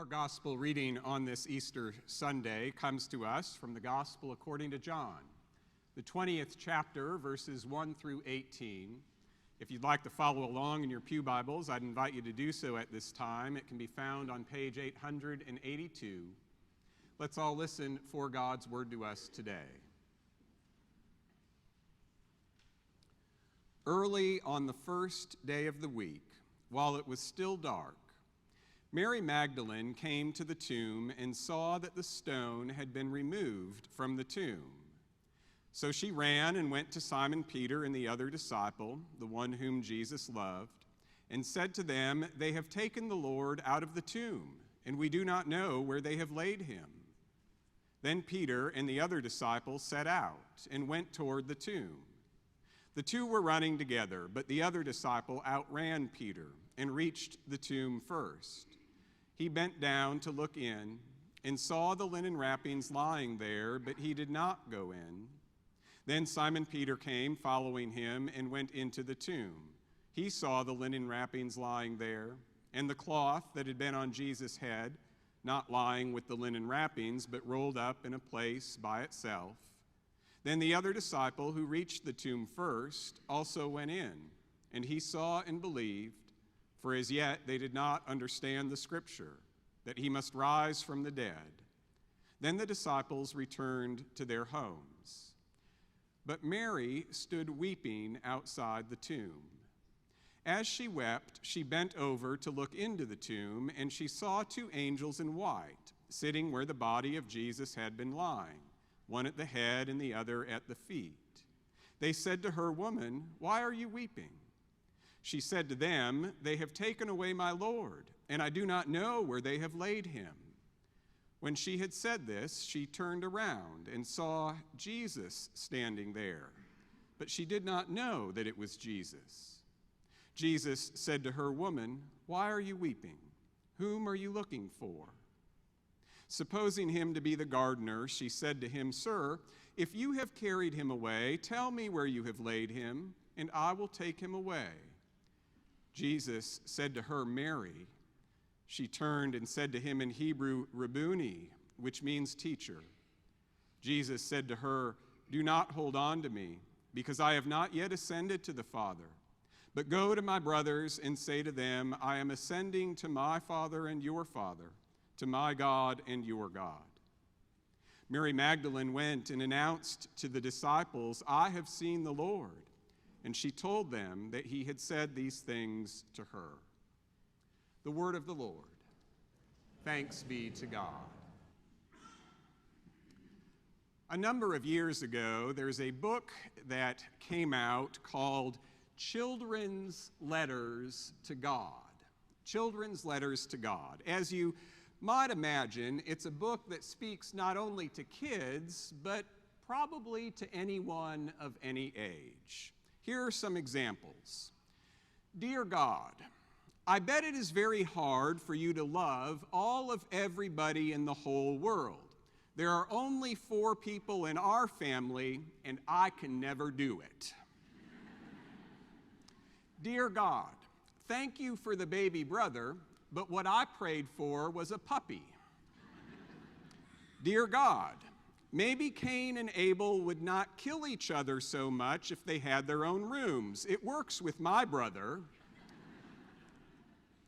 Our gospel reading on this Easter Sunday comes to us from the Gospel according to John, the 20th chapter, verses 1 through 18. If you'd like to follow along in your pew Bibles, I'd invite you to do so at this time. It can be found on page 882. Let's all listen for God's word to us today. Early on the first day of the week, while it was still dark, Mary Magdalene came to the tomb and saw that the stone had been removed from the tomb. So she ran and went to Simon Peter and the other disciple, the one whom Jesus loved, and said to them, "They have taken the Lord out of the tomb, and we do not know where they have laid him." Then Peter and the other disciple set out and went toward the tomb. The two were running together, but the other disciple outran Peter and reached the tomb first. He bent down to look in and saw the linen wrappings lying there, but he did not go in. Then Simon Peter came, following him, and went into the tomb. He saw the linen wrappings lying there, and the cloth that had been on Jesus' head, not lying with the linen wrappings, but rolled up in a place by itself. Then the other disciple, who reached the tomb first, also went in, and he saw and believed. For as yet they did not understand the scripture, that he must rise from the dead. Then the disciples returned to their homes. But Mary stood weeping outside the tomb. As she wept, she bent over to look into the tomb, and she saw two angels in white, sitting where the body of Jesus had been lying, one at the head and the other at the feet. They said to her, "Woman, why are you weeping?" She said to them, "They have taken away my Lord, and I do not know where they have laid him." When she had said this, she turned around and saw Jesus standing there, but she did not know that it was Jesus. Jesus said to her, "Woman, why are you weeping? Whom are you looking for?" Supposing him to be the gardener, she said to him, "Sir, if you have carried him away, tell me where you have laid him, and I will take him away." Jesus said to her, "Mary." She turned and said to him in Hebrew, "Rabboni," which means teacher. Jesus said to her, "Do not hold on to me, because I have not yet ascended to the Father. But go to my brothers and say to them, I am ascending to my Father and your Father, to my God and your God." Mary Magdalene went and announced to the disciples, "I have seen the Lord." And she told them that he had said these things to her. The word of the Lord. Thanks be to God. A number of years ago, there's a book that came out called Children's Letters to God. Children's Letters to God. As you might imagine, it's a book that speaks not only to kids, but probably to anyone of any age. Here are some examples. Dear God, I bet it is very hard for you to love all of everybody in the whole world. There are only 4 people in our family, and I can never do it. Dear God, thank you for the baby brother, but what I prayed for was a puppy. Dear God, maybe Cain and Abel would not kill each other so much if they had their own rooms. It works with my brother.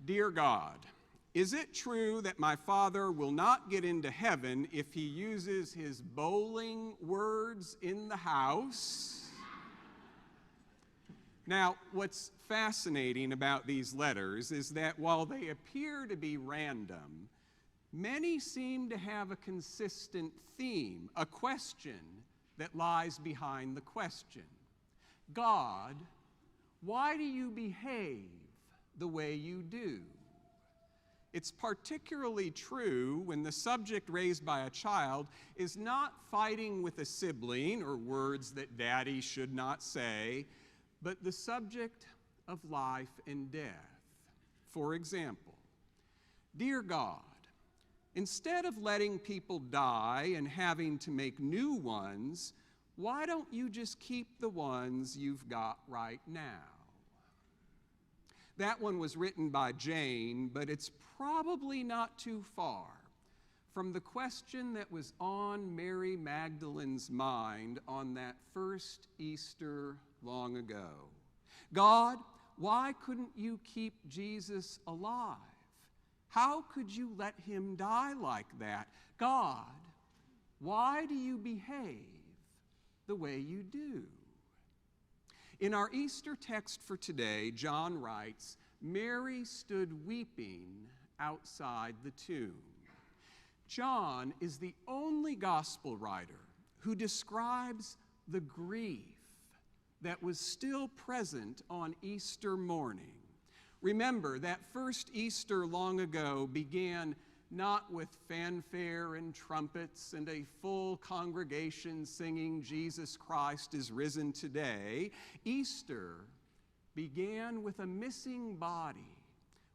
Dear God, is it true that my father will not get into heaven if he uses his bowling words in the house? Now, what's fascinating about these letters is that while they appear to be random, many seem to have a consistent theme, a question that lies behind the question. God, why do you behave the way you do? It's particularly true when the subject raised by a child is not fighting with a sibling or words that daddy should not say, but the subject of life and death. For example, dear God, instead of letting people die and having to make new ones, why don't you just keep the ones you've got right now? That one was written by Jane, but it's probably not too far from the question that was on Mary Magdalene's mind on that first Easter long ago. God, why couldn't you keep Jesus alive? How could you let him die like that? God, why do you behave the way you do? In our Easter text for today, John writes, Mary stood weeping outside the tomb. John is the only gospel writer who describes the grief that was still present on Easter morning. Remember, that first Easter long ago began not with fanfare and trumpets and a full congregation singing Jesus Christ is risen today. Easter began with a missing body,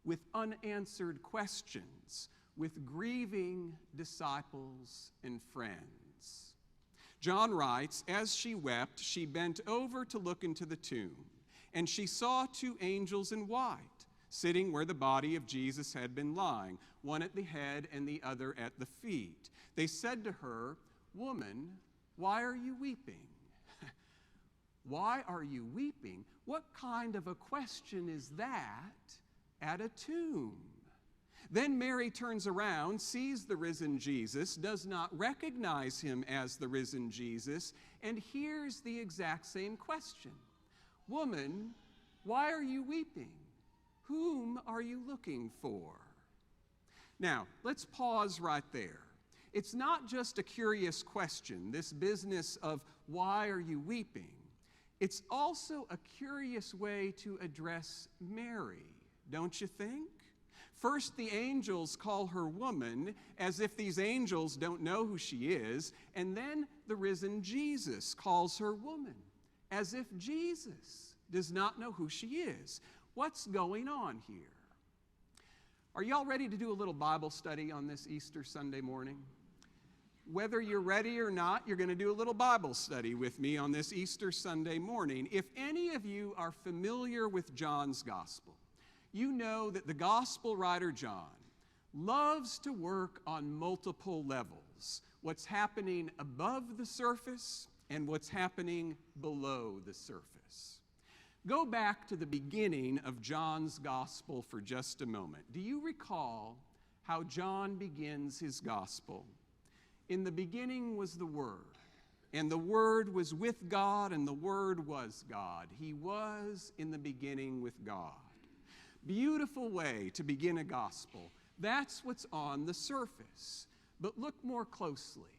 with unanswered questions, with grieving disciples and friends. John writes, as she wept, she bent over to look into the tomb, and she saw two angels in white, sitting where the body of Jesus had been lying, one at the head and the other at the feet. They said to her, "Woman, why are you weeping?" Why are you weeping? What kind of a question is that at a tomb? Then Mary turns around, sees the risen Jesus, does not recognize him as the risen Jesus, and hears the exact same question. "Woman, why are you weeping? Whom are you looking for?" Now, let's pause right there. It's not just a curious question, this business of why are you weeping? It's also a curious way to address Mary, don't you think? First, the angels call her woman, as if these angels don't know who she is, and then the risen Jesus calls her woman, as if Jesus does not know who she is. What's going on here? Are y'all ready to do a little Bible study on this Easter Sunday morning? Whether you're ready or not, you're going to do a little Bible study with me on this Easter Sunday morning. If any of you are familiar with John's Gospel, you know that the Gospel writer John loves to work on multiple levels. What's happening above the surface and what's happening below the surface. Go back to the beginning of John's Gospel for just a moment. Do you recall how John begins his Gospel? In the beginning was the Word, and the Word was with God, and the Word was God. He was in the beginning with God. Beautiful way to begin a gospel. That's what's on the surface. But look more closely.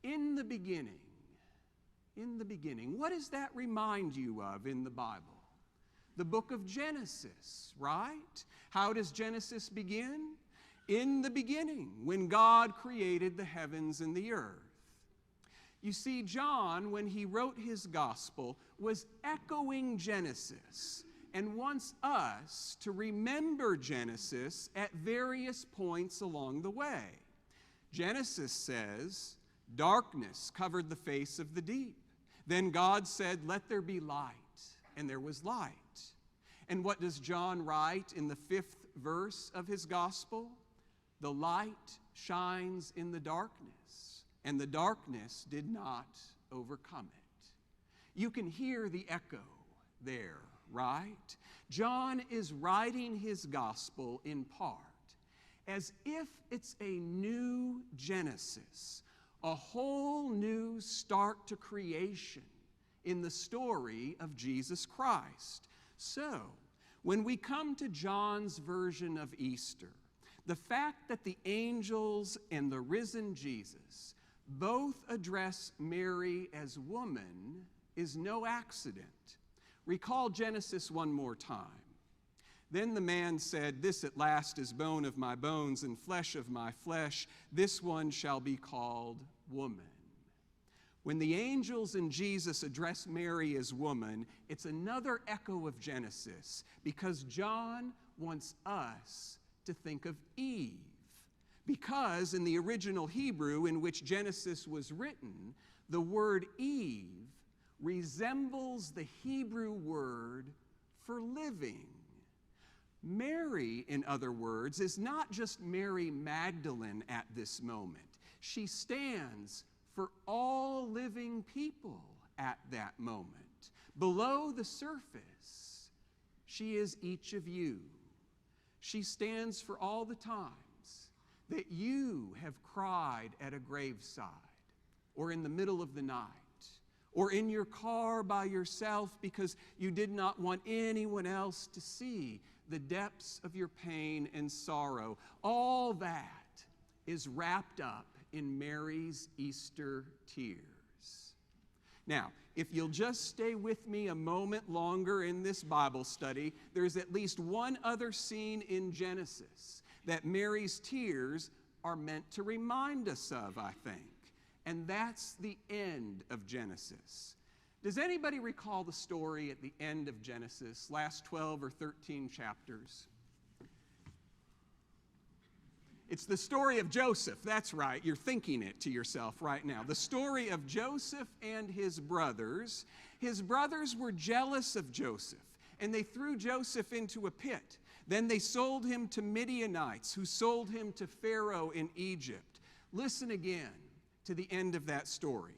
In the beginning, what does that remind you of in the Bible? The book of Genesis, right? How does Genesis begin? In the beginning, when God created the heavens and the earth. You see, John, when he wrote his gospel, was echoing Genesis and wants us to remember Genesis at various points along the way. Genesis says, darkness covered the face of the deep. Then God said, let there be light, and there was light. And what does John write in the 5th verse of his gospel? The light shines in the darkness, and the darkness did not overcome it. You can hear the echo there, right? John is writing his gospel in part as if it's a new Genesis, a whole new start to creation in the story of Jesus Christ. So, when we come to John's version of Easter, the fact that the angels and the risen Jesus both address Mary as woman is no accident. Recall Genesis one more time. Then the man said, "This at last is bone of my bones and flesh of my flesh. This one shall be called woman." When the angels and Jesus address Mary as woman, it's another echo of Genesis, because John wants us to think of Eve. Because in the original Hebrew in which Genesis was written, the word Eve resembles the Hebrew word for living. Mary, in other words, is not just Mary Magdalene at this moment. She stands for all living people at that moment. Below the surface, she is each of you. She stands for all the times that you have cried at a graveside, or in the middle of the night, or in your car by yourself because you did not want anyone else to see the depths of your pain and sorrow. All that is wrapped up in Mary's Easter tears. Now, if you'll just stay with me a moment longer in this Bible study, there's at least one other scene in Genesis that Mary's tears are meant to remind us of, I think. And that's the end of Genesis. Does anybody recall the story at the end of Genesis, last 12 or 13 chapters? It's the story of Joseph. That's right. You're thinking it to yourself right now. The story of Joseph and his brothers. His brothers were jealous of Joseph, and they threw Joseph into a pit. Then they sold him to Midianites, who sold him to Pharaoh in Egypt. Listen again to the end of that story.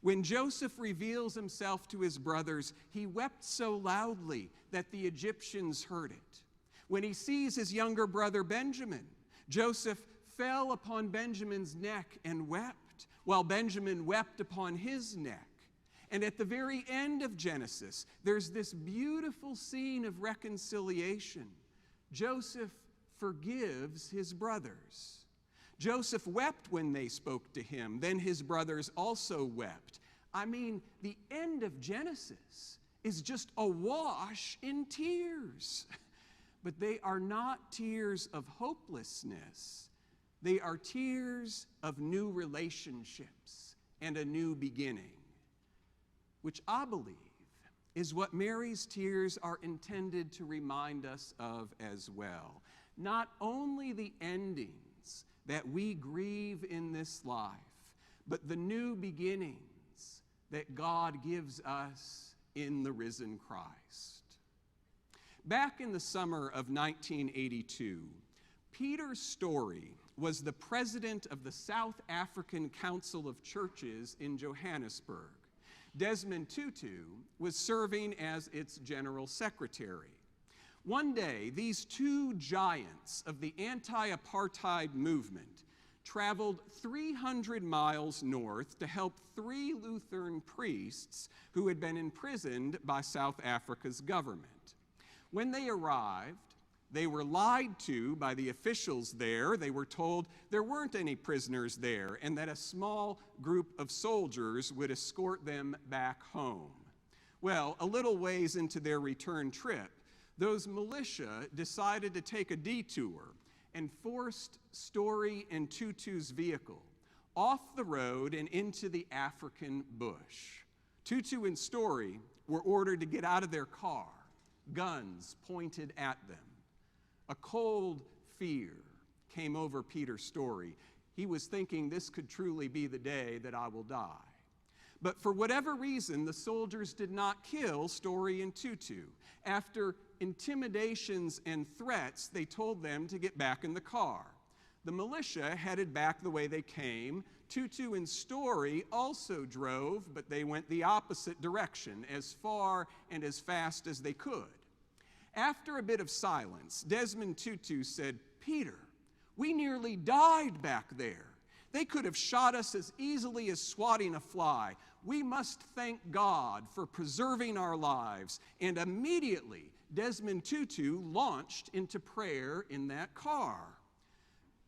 When Joseph reveals himself to his brothers, he wept so loudly that the Egyptians heard it. When he sees his younger brother Benjamin, Joseph fell upon Benjamin's neck and wept, while Benjamin wept upon his neck. And at the very end of Genesis, there's this beautiful scene of reconciliation. Joseph forgives his brothers. Joseph wept when they spoke to him. Then his brothers also wept. I mean, the end of Genesis is just awash in tears. But they are not tears of hopelessness. They are tears of new relationships and a new beginning, which I believe is what Mary's tears are intended to remind us of as well. Not only the endings that we grieve in this life, but the new beginnings that God gives us in the risen Christ. Back in the summer of 1982, Peter Story was the president of the South African Council of Churches in Johannesburg. Desmond Tutu was serving as its general secretary. One day, these two giants of the anti-apartheid movement traveled 300 miles north to help 3 Lutheran priests who had been imprisoned by South Africa's government. When they arrived, they were lied to by the officials there. They were told there weren't any prisoners there and that a small group of soldiers would escort them back home. Well, a little ways into their return trip, those militia decided to take a detour and forced Story and Tutu's vehicle off the road and into the African bush. Tutu and Story were ordered to get out of their car, guns pointed at them. A cold fear came over Peter Story. He was thinking, this could truly be the day that I will die. But for whatever reason, the soldiers did not kill Story and Tutu. After intimidations and threats, they told them to get back in the car. The militia headed back the way they came. Tutu and Story also drove, but they went the opposite direction, as far and as fast as they could. After a bit of silence, Desmond Tutu said, "Peter, we nearly died back there. They could have shot us as easily as swatting a fly. We must thank God for preserving our lives." And immediately, Desmond Tutu launched into prayer in that car.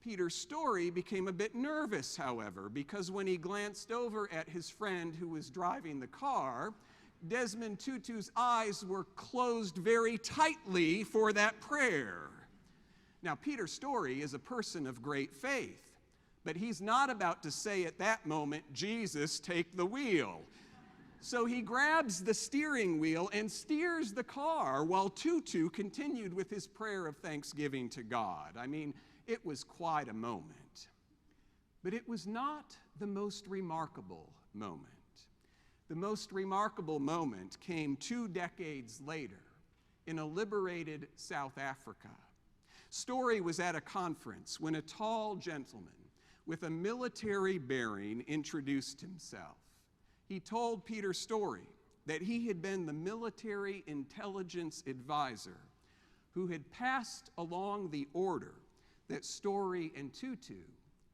Peter Story became a bit nervous, however, because when he glanced over at his friend who was driving the car, Desmond Tutu's eyes were closed very tightly for that prayer. Now, Peter Story is a person of great faith, but he's not about to say at that moment, "Jesus, take the wheel." So he grabs the steering wheel and steers the car while Tutu continued with his prayer of thanksgiving to God. I mean, it was quite a moment. But it was not the most remarkable moment. The most remarkable moment came 2 decades later in a liberated South Africa. Story was at a conference when a tall gentleman with a military bearing introduced himself. He told Peter Story that he had been the military intelligence advisor who had passed along the order that Story and Tutu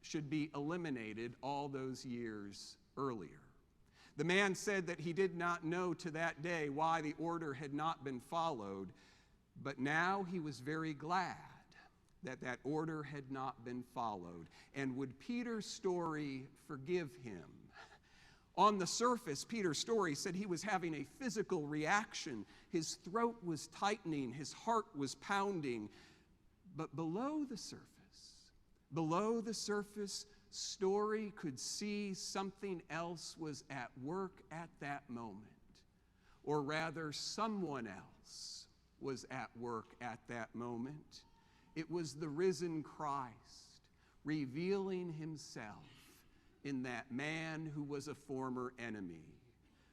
should be eliminated all those years earlier. The man said that he did not know to that day why the order had not been followed, but now he was very glad that that order had not been followed. And would Peter Story forgive him? On the surface, Peter Story said he was having a physical reaction. His throat was tightening, his heart was pounding. But below the surface, Story could see something else was at work at that moment. Or rather, someone else was at work at that moment. It was the risen Christ revealing himself in that man who was a former enemy.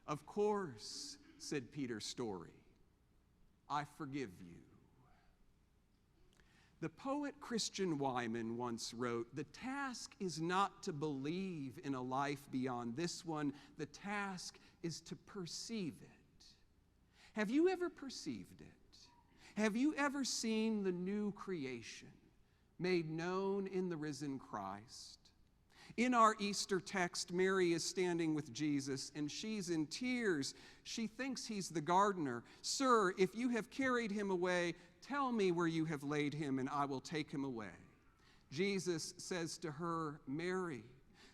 Of course, said Peter Story, I forgive you. The poet Christian Wyman once wrote, "The task is not to believe in a life beyond this one. The task is to perceive it." Have you ever perceived it? Have you ever seen the new creation made known in the risen Christ? In our Easter text, Mary is standing with Jesus and she's in tears. She thinks he's the gardener. "Sir, if you have carried him away, tell me where you have laid him and I will take him away." Jesus says to her, "Mary."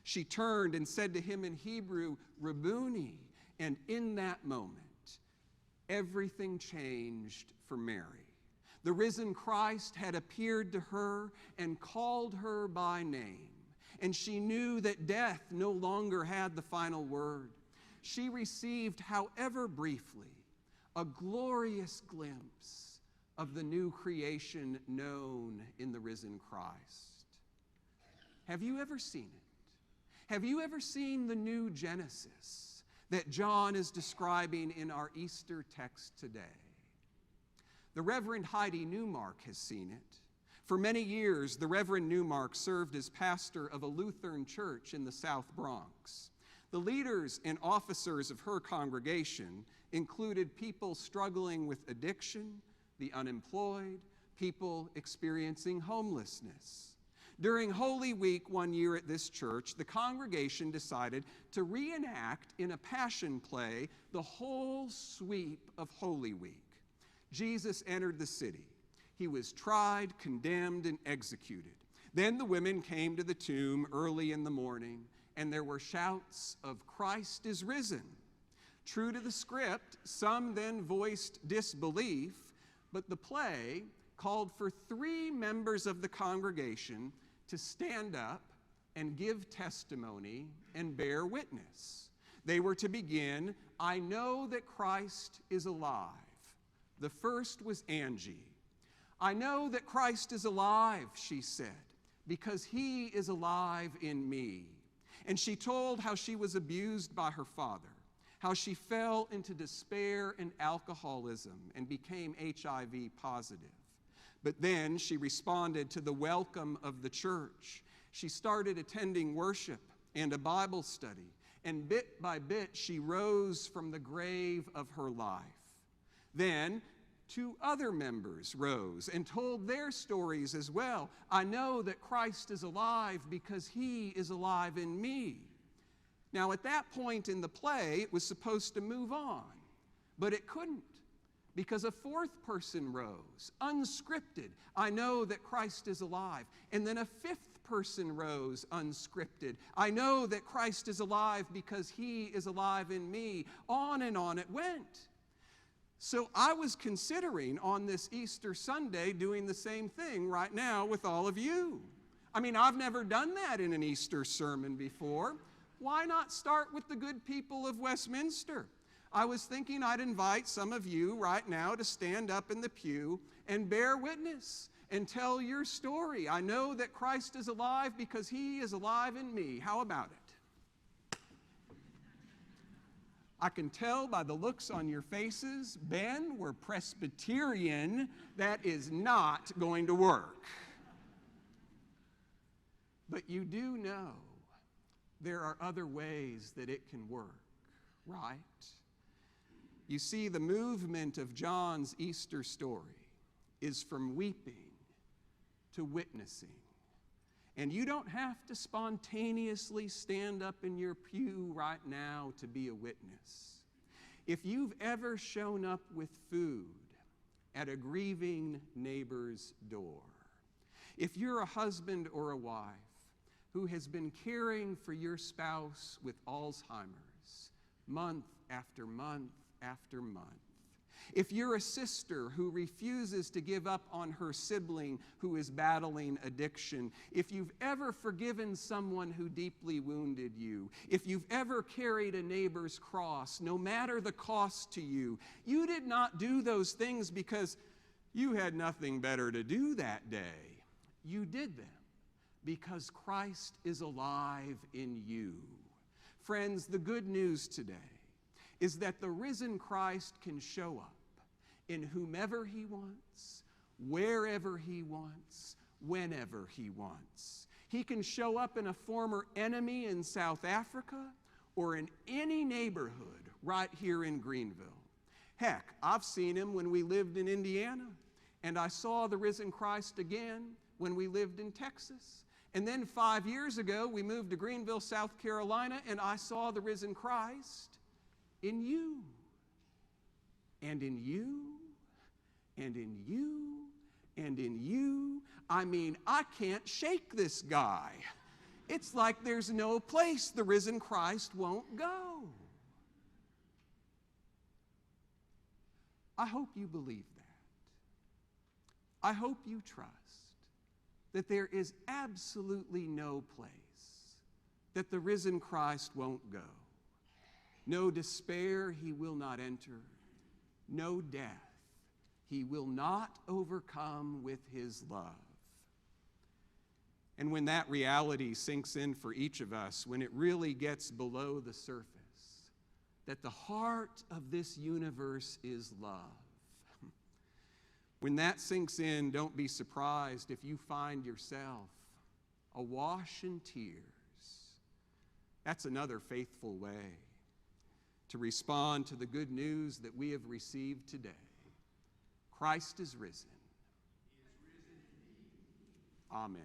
She turned and said to him in Hebrew, "Rabboni." And in that moment, everything changed for Mary. The risen Christ had appeared to her and called her by name. And she knew that death no longer had the final word. She received, however briefly, a glorious glimpse of the new creation known in the risen Christ. Have you ever seen it? Have you ever seen the new Genesis that John is describing in our Easter text today? The Reverend Heidi Newmark has seen it. For many years, the Reverend Newmark served as pastor of a Lutheran church in the South Bronx. The leaders and officers of her congregation included people struggling with addiction, the unemployed, people experiencing homelessness. During Holy Week one year at this church, the congregation decided to reenact in a passion play the whole sweep of Holy Week. Jesus entered the city. He was tried, condemned, and executed. Then the women came to the tomb early in the morning, and there were shouts of "Christ is risen." True to the script, some then voiced disbelief, but the play called for 3 members of the congregation to stand up and give testimony and bear witness. They were to begin, "I know that Christ is alive." The first was Angie. "I know that Christ is alive," she said, "because he is alive in me." And she told how she was abused by her father, how she fell into despair and alcoholism and became HIV positive. But then she responded to the welcome of the church. She started attending worship and a Bible study, and bit by bit she rose from the grave of her life. Then 2 other members rose and told their stories as well. "I know that Christ is alive because he is alive in me." Now, at that point in the play, it was supposed to move on, but it couldn't because a 4th person rose, unscripted. "I know that Christ is alive." And then a 5th person rose, unscripted. "I know that Christ is alive because he is alive in me." On and on it went. So I was considering on this Easter Sunday doing the same thing right now with all of you. I mean, I've never done that in an Easter sermon before. Why not start with the good people of Westminster? I was thinking I'd invite some of you right now to stand up in the pew and bear witness and tell your story. "I know that Christ is alive because he is alive in me." How about it? I can tell by the looks on your faces, Ben, we're Presbyterian. That is not going to work. But you do know there are other ways that it can work, right? You see, the movement of John's Easter story is from weeping to witnessing. And you don't have to spontaneously stand up in your pew right now to be a witness. If you've ever shown up with food at a grieving neighbor's door, if you're a husband or a wife who has been caring for your spouse with Alzheimer's month after month after month, if you're a sister who refuses to give up on her sibling who is battling addiction, if you've ever forgiven someone who deeply wounded you, if you've ever carried a neighbor's cross, no matter the cost to you, you did not do those things because you had nothing better to do that day. You did them because Christ is alive in you. Friends, the good news today is that the risen Christ can show up in whomever he wants, wherever he wants, whenever he wants. He can show up in a former enemy in South Africa or in any neighborhood right here in Greenville. Heck, I've seen him when we lived in Indiana, and I saw the risen Christ again when we lived in Texas. And then 5 years ago, we moved to Greenville, South Carolina, and I saw the risen Christ in you, and in you, and in you, and in you. I mean, I can't shake this guy. It's like there's no place the risen Christ won't go. I hope you believe that. I hope you trust that there is absolutely no place that the risen Christ won't go. No despair he will not enter. No death he will not overcome with his love. And when that reality sinks in for each of us, when it really gets below the surface, that the heart of this universe is love, when that sinks in, don't be surprised if you find yourself awash in tears. That's another faithful way to respond to the good news that we have received today. Christ is risen. He is risen indeed. Amen.